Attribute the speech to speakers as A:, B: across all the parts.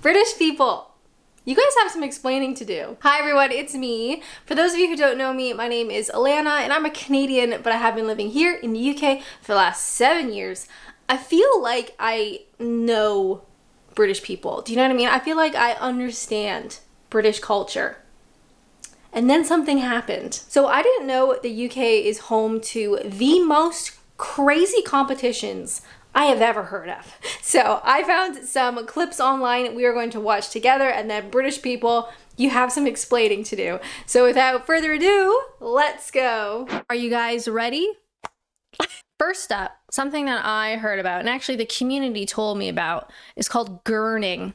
A: British people, you guys have some explaining to do. Hi everyone, it's me. For those of you who don't know me, my name is Alanna and I'm a Canadian, but I have been living here in the UK for the last 7 years. I feel like I know British people. Do you know what I mean? I feel like I understand British culture. And then something happened. So I didn't know the UK is home to the most crazy competitions I have ever heard of. So I found some clips online we are going to watch together, and then British people, you have some explaining to do. So without further ado, let's go. Are you guys ready? First up, something that I heard about, and actually the community told me about, is called gurning.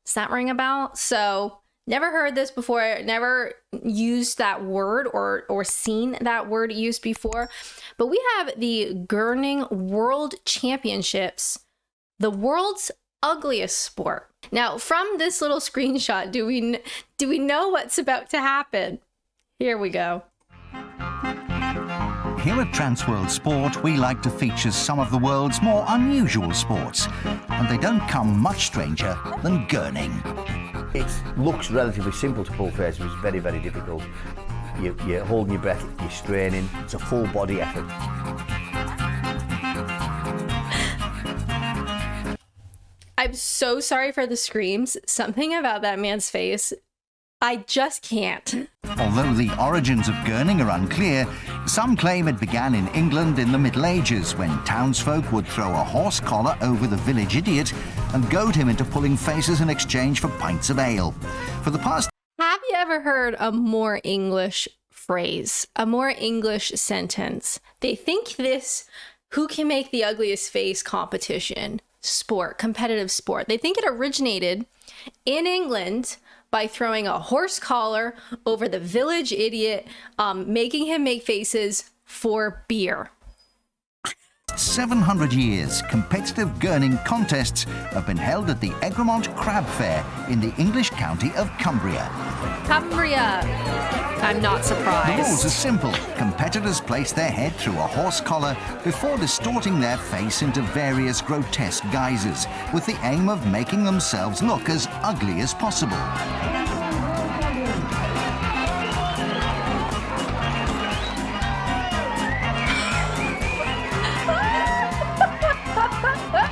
A: Does that ring a bell? So never heard this before, never used that word or seen that word used before, but we have the Gurning World Championships, the world's ugliest sport. Now, from this little screenshot, do we know what's about to happen? Here we go.
B: Here at Transworld Sport, we like to feature some of the world's more unusual sports, and they don't come much stranger than gurning.
C: It looks relatively simple to pull faces, but it's very, very difficult. You're holding your breath, you're straining, it's a full body effort.
A: I'm so sorry for the screams. Something about that man's face, I just can't.
B: Although the origins of gurning are unclear, some claim it began in England in the Middle Ages when townsfolk would throw a horse collar over the village idiot and goad him into pulling faces in exchange for pints of ale. For the past...
A: Have you ever heard a more English phrase, a more English sentence? They think this who can make the ugliest face competition sport, competitive sport. They think it originated in England by throwing a horse collar over the village idiot, making him make faces for beer.
B: 700 years, competitive gurning contests have been held at the Egremont Crab Fair in the English county of Cumbria.
A: Cumbria. I'm not surprised.
B: The rules are simple. Competitors place their head through a horse collar before distorting their face into various grotesque guises, with the aim of making themselves look as ugly as possible.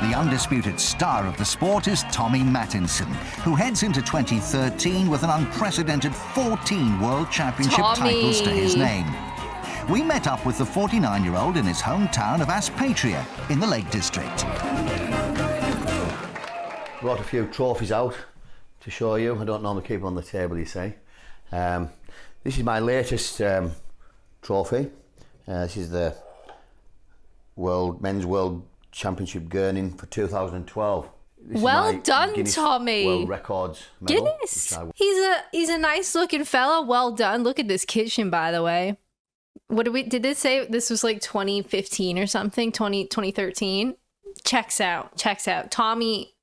B: The undisputed star of the sport is Tommy Mattinson, who heads into 2013 with an unprecedented 14 World Championship titles to his name. We met up with the 49-year-old in his hometown of Aspatria in the Lake District.
C: Brought a few trophies out to show you. I don't normally keep them on the table, you see. This is my latest trophy. This is the Men's World Championship gurning for 2012.
A: Well done, Guinness Tommy.
C: World Records medal,
A: Guinness. He's a nice looking fella. Well done. Look at this kitchen, by the way. Did this say this was like 2015 or something? 2013? Checks out. Tommy,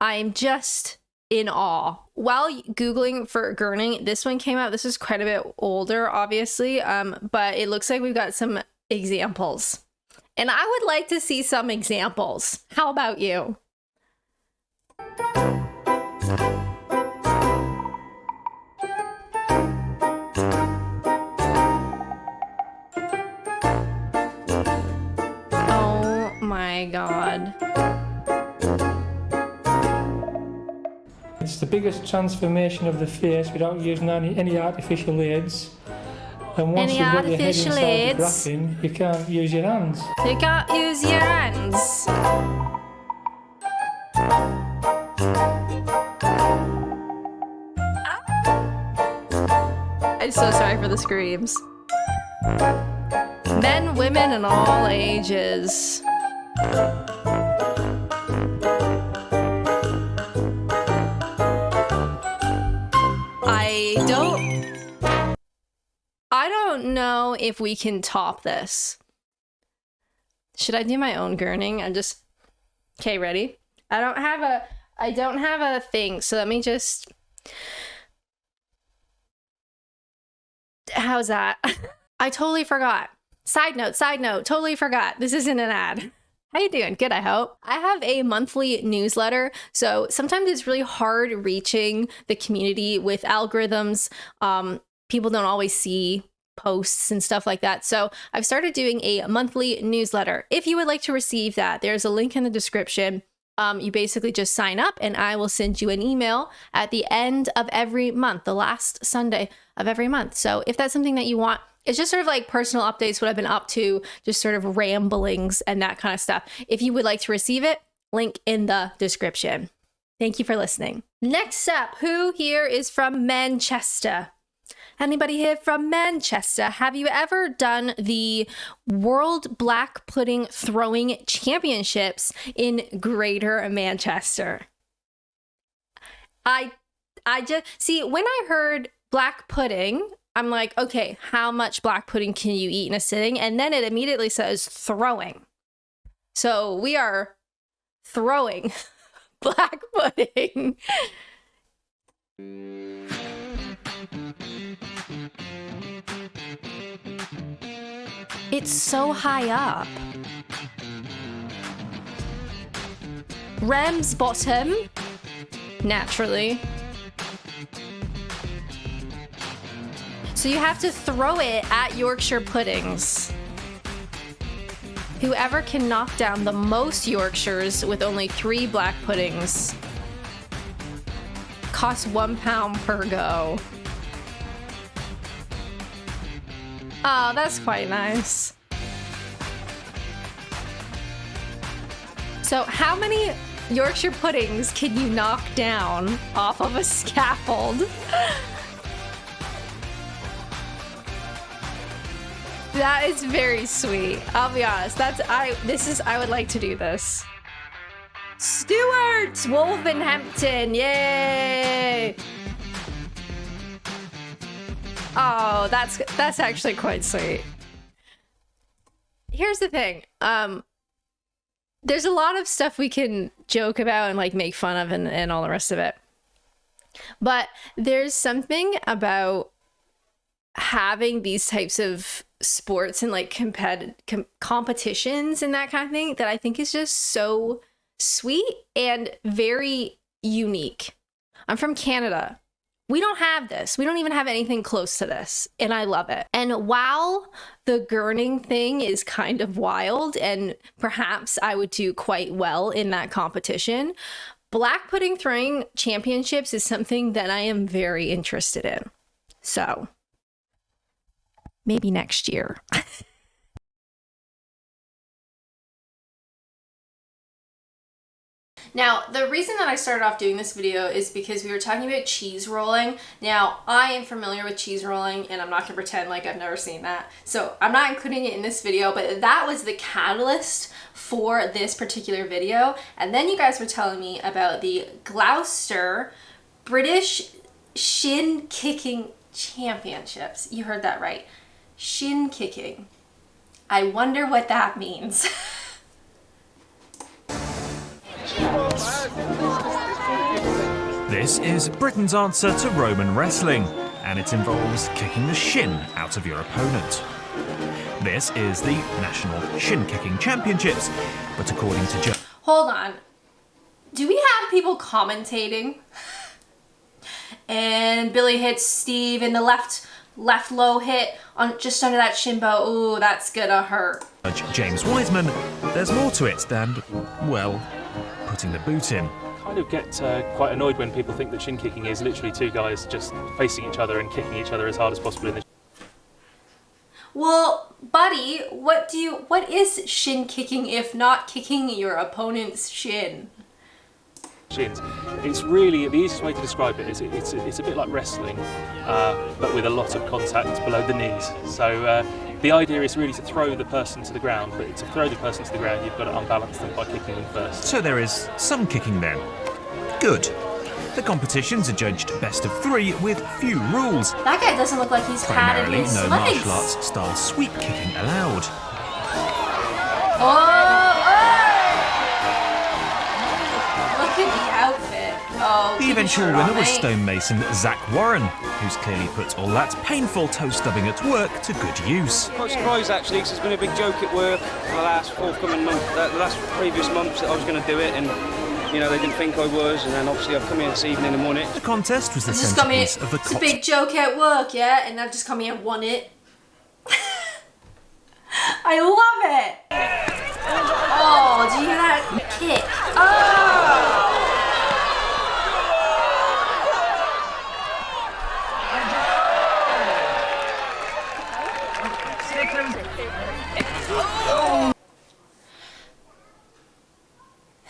A: I'm just in awe. While Googling for gurning, this one came out. This is quite a bit older, obviously, but it looks like we've got some examples. And I would like to see some examples. How about you? Oh my God.
D: It's the biggest transformation of the face without using any artificial aids. And once you've got your head inside the graphing, you can't use your hands.
A: You can't use your hands. I'm so sorry for the screams. Men, women, and all ages. I don't know if we can top this. Should I do my own gurning? Okay, ready? I don't have a thing, so let me just... How's that? I totally forgot. Side note, totally forgot. This isn't an ad. How you doing? Good, I hope. I have a monthly newsletter, so sometimes it's really hard reaching the community with algorithms. People don't always see posts and stuff like that. So I've started doing a monthly newsletter. If you would like to receive that, there's a link in the description. You basically just sign up and I will send you an email at the end of every month, the last Sunday of every month. So if that's something that you want, it's just sort of like personal updates, what I've been up to, just sort of ramblings and that kind of stuff. If you would like to receive it, link in the description. Thank you for listening. Next up, who here is from Manchester? Anybody here from Manchester? Have you ever done the World Black Pudding Throwing Championships in Greater Manchester? I just, see, when I heard black pudding, I'm like, okay, how much black pudding can you eat in a sitting? And then it immediately says throwing. So we are throwing black pudding. It's so high up. Ram's bottom, naturally. So you have to throw it at Yorkshire puddings. Whoever can knock down the most Yorkshires with only 3 black puddings costs £1 per go. Oh, that's quite nice. So how many Yorkshire puddings can you knock down off of a scaffold? That is very sweet. I'll be honest. I would like to do this. Stuart Wolverhampton, yay! Oh, that's actually quite sweet. Here's the thing. There's a lot of stuff we can joke about and like make fun of and all the rest of it. But there's something about having these types of sports and like competitions and that kind of thing that I think is just so sweet and very unique. I'm from Canada. We don't have this. We don't even have anything close to this. And I love it. And while the gurning thing is kind of wild and perhaps I would do quite well in that competition, black pudding throwing championships is something that I am very interested in. So maybe next year. Now, the reason that I started off doing this video is because we were talking about cheese rolling. Now, I am familiar with cheese rolling and I'm not gonna pretend like I've never seen that. So I'm not including it in this video, but that was the catalyst for this particular video. And then you guys were telling me about the Gloucester British Shin Kicking Championships. You heard that right. Shin kicking. I wonder what that means.
E: This is Britain's answer to Roman wrestling, and it involves kicking the shin out of your opponent. This is the National Shin Kicking Championships, but according to
A: Hold on. Do we have people commentating? And Billy hits Steve in the left low hit on just under that shin bow. Ooh, that's gonna hurt.
E: James Wiseman, there's more to it than, well, putting the boot in.
F: I kind of get quite annoyed when people think that shin kicking is literally 2 guys just facing each other and kicking each other as hard as possible in the
A: Well, buddy, what is shin kicking if not kicking your opponent's shin?
F: shins. It's really, the easiest way to describe it is it's a bit like wrestling, but with a lot of contact below the knees. So the idea is really to throw the person to the ground, but to throw the person to the ground, you've got to unbalance them by kicking them first.
E: So there is some kicking then. Good. The competitions are judged best of 3 with few rules.
A: That guy doesn't look like he's padded
E: Primarily,
A: his
E: no
A: legs.
E: martial arts style sweep kicking allowed.
A: Oh! Look at the outfit. Oh,
E: The eventual winner was stonemason Zach Warren, who's clearly put all that painful toe stubbing at work to good use.
G: Quite surprised actually, because it's been a big joke at work for the last previous months that I was going to do it, and you know, they didn't think I was, and then obviously I've come here this evening and won it.
E: The contest was the centrepiece of the
A: It's a big joke at work, yeah, and I've just come here and won it. I love it! Oh, do you hear that kick? Oh!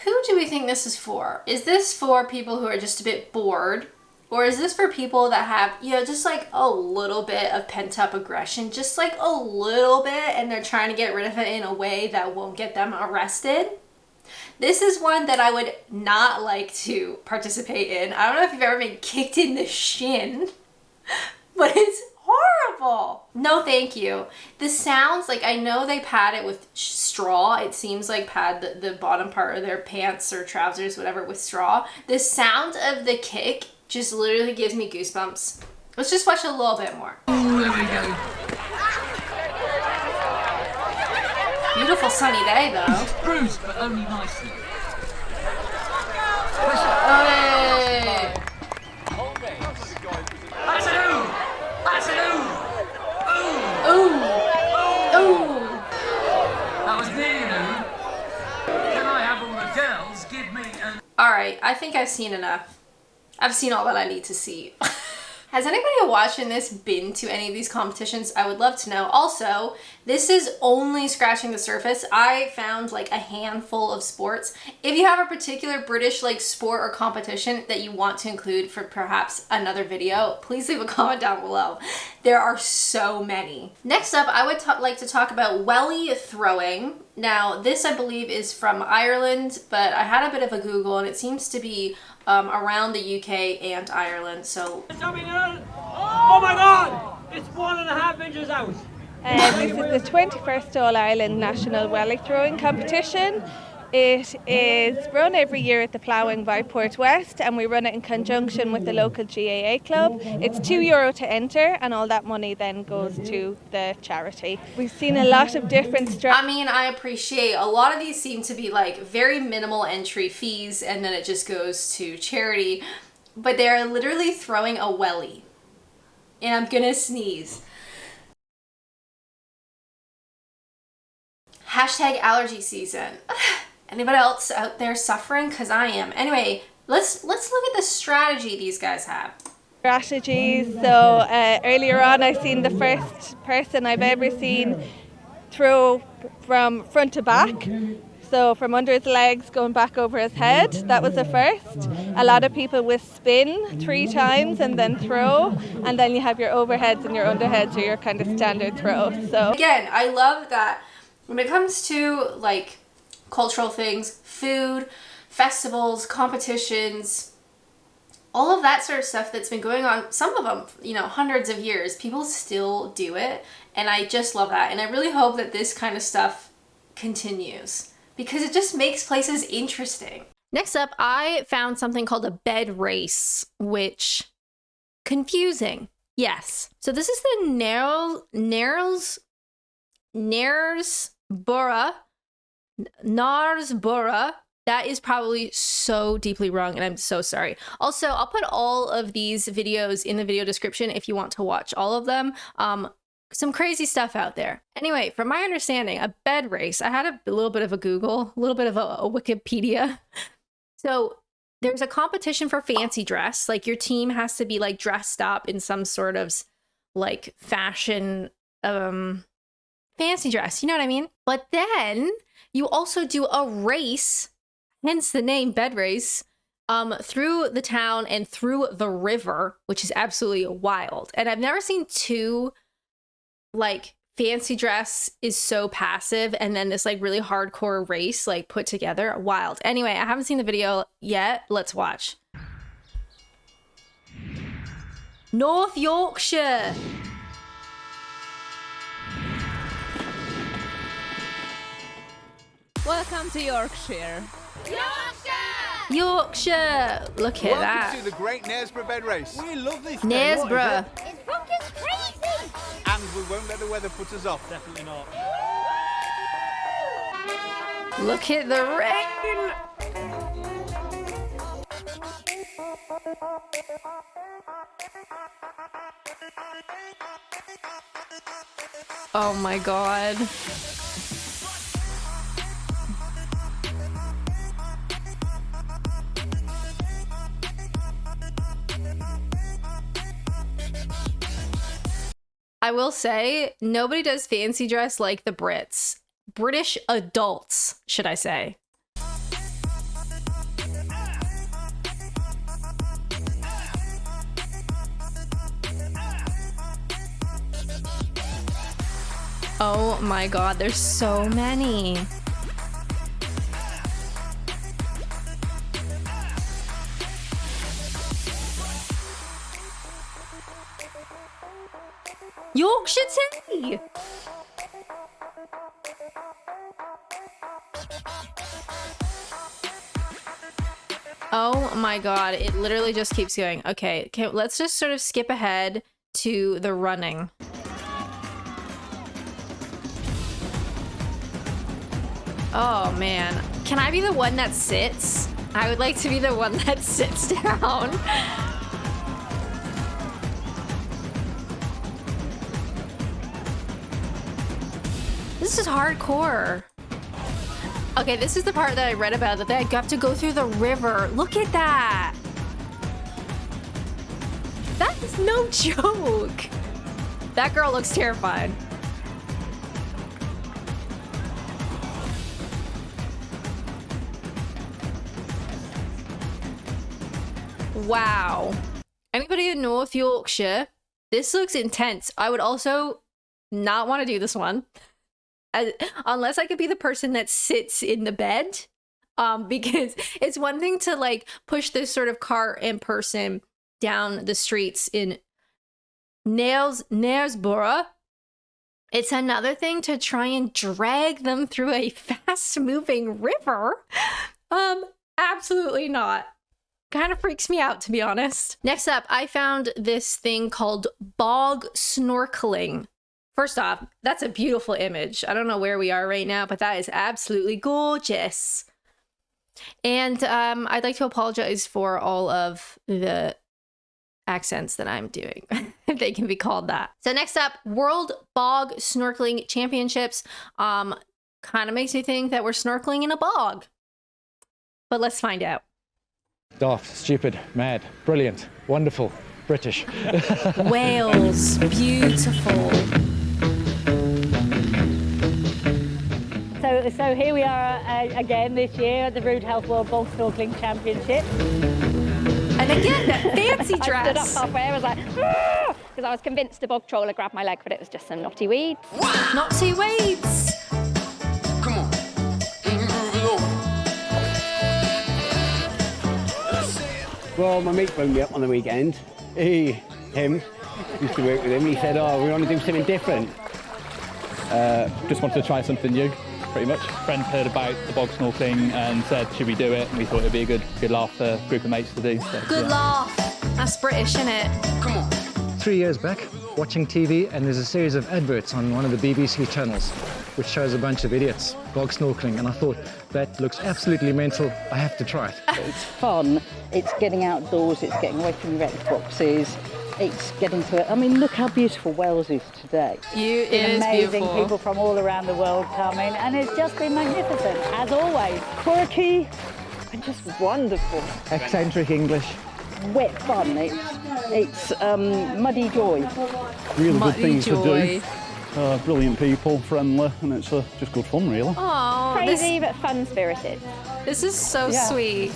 A: Who do we think this is for? Is this for people who are just a bit bored? Or is this for people that have, you know, just like a little bit of pent-up aggression, just like a little bit, and they're trying to get rid of it in a way that won't get them arrested? This is one that I would not like to participate in. I don't know if you've ever been kicked in the shin, but it's horrible. No, thank you. The sounds, like, I know they pad it with straw. It seems like pad the bottom part of their pants or trousers, whatever, with straw. The sound of the kick just literally gives me goosebumps. Let's just watch a little bit more.
H: Oh, there we go.
A: Beautiful sunny day, though.
H: Bruised, but only nicely.
A: Hey.
H: That's an ooh! That's an ooh!
A: Ooh. Ooh.
H: That was nearly an ooh. Can I have all the girls give me an...
A: Alright, I think I've seen enough. I've seen all that I need to see. Has anybody watching this been to any of these competitions? I would love to know. Also, this is only scratching the surface. I found like a handful of sports. If you have a particular British like sport or competition that you want to include for perhaps another video, please leave a comment down below. There are so many. Next up, I would like to talk about welly throwing. Now, this I believe is from Ireland, but I had a bit of a Google and it seems to be around the UK and Ireland, so...
I: Oh my God! It's 1.5 inches out!
J: This is the 21st All-Ireland National Welly Throwing Competition. It is run every year at the Ploughing by Port West, and we run it in conjunction with the local GAA club. It's €2 to enter, and all that money then goes to the charity. We've seen a lot of different
A: I mean, I appreciate a lot of these seem to be like very minimal entry fees, and then it just goes to charity. But they're literally throwing a welly, and I'm gonna sneeze. Hashtag allergy season. Anybody else out there suffering? Because I am. Anyway, let's look at the strategy these guys have.
J: Strategies. So earlier on, I seen the first person I've ever seen throw from front to back. So from under his legs going back over his head. That was the first. A lot of people will spin 3 times and then throw. And then you have your overheads and your underheads, or your kind of standard throw. So
A: again, I love that when it comes to like cultural things, food, festivals, competitions, all of that sort of stuff that's been going on, some of them, you know, hundreds of years, people still do it. And I just love that. And I really hope that this kind of stuff continues because it just makes places interesting. Next up, I found something called a bed race, which confusing. Yes. So this is the Knaresborough. That is probably so deeply wrong, and I'm so sorry. Also, I'll put all of these videos in the video description if you want to watch all of them. Some crazy stuff out there. Anyway, from my understanding, a bed race, I had a little bit of a Google, a little bit of a Wikipedia. So there's a competition for fancy dress. Like your team has to be like dressed up in some sort of like fashion, fancy dress, you know what I mean? But then you also do a race, hence the name bed race, through the town and through the river, which is absolutely wild. And I've never seen two, like, fancy dress is so passive and then this like really hardcore race like put together. Wild. Anyway, I haven't seen the video yet. Let's watch. North Yorkshire.
K: Welcome to Yorkshire.
L: Yorkshire!
A: Yorkshire. Look at that.
K: Welcome to the Great Knaresborough Bed Race. We love this.
A: Knaresborough.
K: It's fucking crazy. And we won't let the weather put us off. Definitely not.
A: Look at the rain. Oh my God. I will say, nobody does fancy dress like the Brits. British adults, should I say. Oh my God, there's so many. Yorkshire tea! Oh my God, it literally just keeps going. Okay, let's just sort of skip ahead to the running. Oh man, can I be the one that sits? I would like to be the one that sits down. This is hardcore. Okay, this is the part that I read about, that they got to go through the river. Look at that. That is no joke. That girl looks terrified. Wow. Anybody in North Yorkshire? This looks intense. I would also not want to do this one. Unless I could be the person that sits in the bed. Because it's one thing to like push this sort of car in person down the streets in Knaresborough. It's another thing to try and drag them through a fast moving river. Absolutely not. Kind of freaks me out, to be honest. Next up, I found this thing called bog snorkeling. First off, that's a beautiful image. I don't know where we are right now, but that is absolutely gorgeous. And I'd like to apologize for all of the accents that I'm doing, if they can be called that. So next up, World Bog Snorkeling Championships. Kind of makes me think that we're snorkeling in a bog. But let's find out.
L: Daft, stupid, mad, brilliant, wonderful, British.
A: Wales, beautiful.
M: So here we are again this year at the Rude Health World Bog Snorkeling Championship.
A: And again, that fancy dress.
M: I stood up halfway, I was like, because I was convinced the bog troller grabbed my leg, but it was just some knotty weeds.
A: Knotty weeds.
K: Come on.
N: Well, my mate phoned me up on the weekend. Him, used to work with him. He said, "Oh, we want to do something different."
O: Just wanted to try something new, pretty much. Friend heard about the bog snorkeling and said, should we do it? And we thought it'd be a good laugh for a group of mates to do. So,
A: good laugh. That's British, isn't it?
K: Come on.
L: 3 years back, watching TV, and there's a series of adverts on one of the BBC channels, which shows a bunch of idiots bog snorkeling, and I thought, that looks absolutely mental, I have to try it.
P: It's fun, it's getting outdoors, it's getting away from your wrecked boxes, it's getting to it. I mean, look how beautiful Wales is today.
A: It
P: is amazing,
A: beautiful.
P: People from all around the world coming, and it's just been magnificent, as always. Quirky and just wonderful.
L: Eccentric English.
P: Wet fun, it's muddy joy.
Q: Really good things to do. Brilliant people, friendly, and it's just good fun, really.
A: Oh,
M: crazy but fun-spirited.
A: This is so sweet.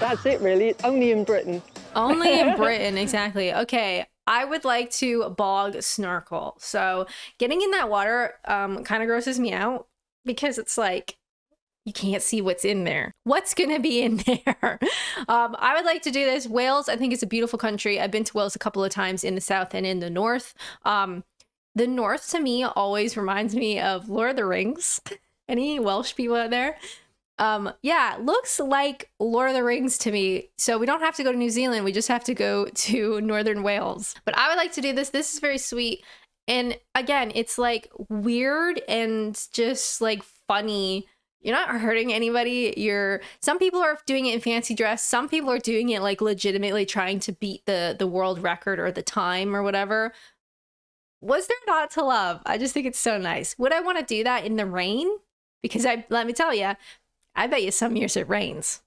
P: That's it, really. It's only in Britain.
A: Only in Britain, exactly. Okay, I would like to bog snorkel. So getting in that water kind of grosses me out because it's like, you can't see what's in there. What's gonna be in there? I would like to do this. Wales, I think it's a beautiful country. I've been to Wales a couple of times in the south and in the north. The north to me always reminds me of Lord of the Rings. Any Welsh people out there? Yeah, looks like Lord of the Rings to me. So we don't have to go to New Zealand. We just have to go to Northern Wales. But I would like to do this. This is very sweet. And again, it's like weird and just like funny. You're not hurting anybody. Some people are doing it in fancy dress. Some people are doing it like legitimately trying to beat the world record or the time or whatever. Was there not to love? I just think it's so nice. Would I want to do that in the rain? Because let me tell you, I bet you some years it rains.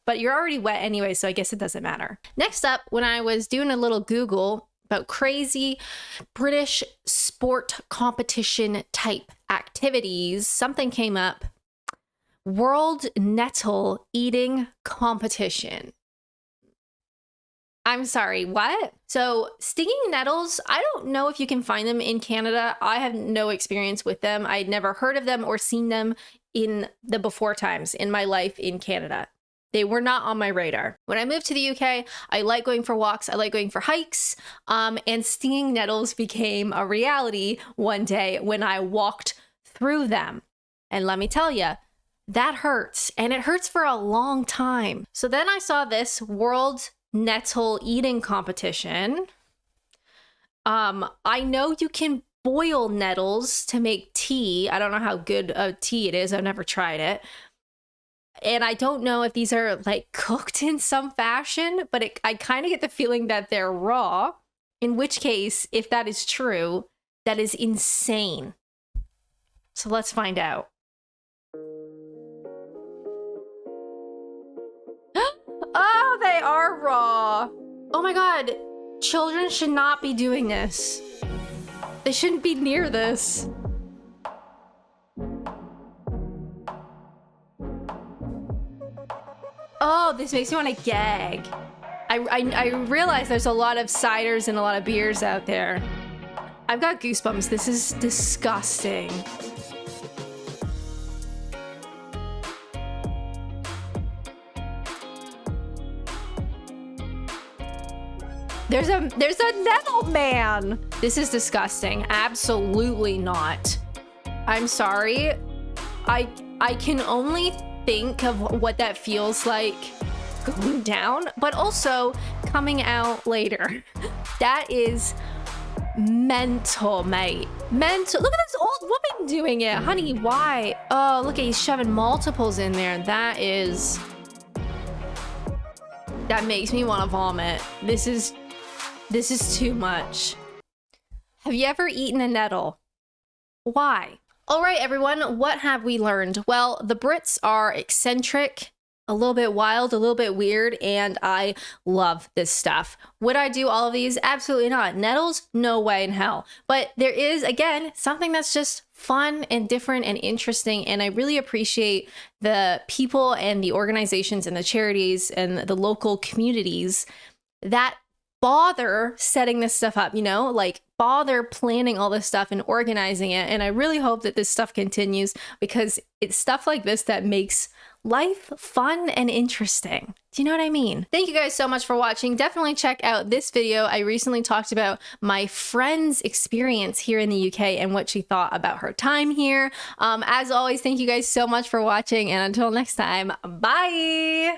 A: But you're already wet anyway, so I guess it doesn't matter. Next up, when I was doing a little Google about crazy British sport competition type activities, something came up. World Nettle Eating Competition. I'm sorry, what? So stinging nettles, I don't know if you can find them in Canada. I have no experience with them. I'd never heard of them or seen them in the before times in my life in Canada. They were not on my radar. When I moved to the UK, I like going for walks, I like going for hikes, and stinging nettles became a reality one day when I walked through them. And let me tell you, that hurts, and it hurts for a long time. So then I saw this World Nettle Eating Competition. I know you can boil nettles to make tea. I don't know how good a tea it is. I've never tried it. And I don't know if these are like cooked in some fashion, but I kind of get the feeling that they're raw, in which case, if that is true, that is insane. So let's find out. Oh, they are raw. Oh my God. Children should not be doing this. They shouldn't be near this. Oh, this makes me want to gag. I realize there's a lot of ciders and a lot of beers out there. I've got goosebumps. This is disgusting. There's a nettle man. This is disgusting. Absolutely not. I'm sorry. I can only think of what that feels like going down, but also coming out later. That is mental, mate. Mental. Look at this old woman doing it. Honey, why? Oh, look at he's shoving multiples in there. That makes me want to vomit. This is too much. Have you ever eaten a nettle? Why? All right, everyone, what have we learned? Well, the Brits are eccentric, a little bit wild, a little bit weird, and I love this stuff. Would I do all of these? Absolutely not. Nettles? No way in hell. But there is, again, something that's just fun and different and interesting, and I really appreciate the people and the organizations and the charities and the local communities that bother setting this stuff up, you know, like bother planning all this stuff and organizing it. And I really hope that this stuff continues because it's stuff like this that makes life fun and interesting. Do you know what I mean? Thank you guys so much for watching. Definitely check out this video. I recently talked about my friend's experience here in the UK and what she thought about her time here. As always, thank you guys so much for watching, and until next time, bye!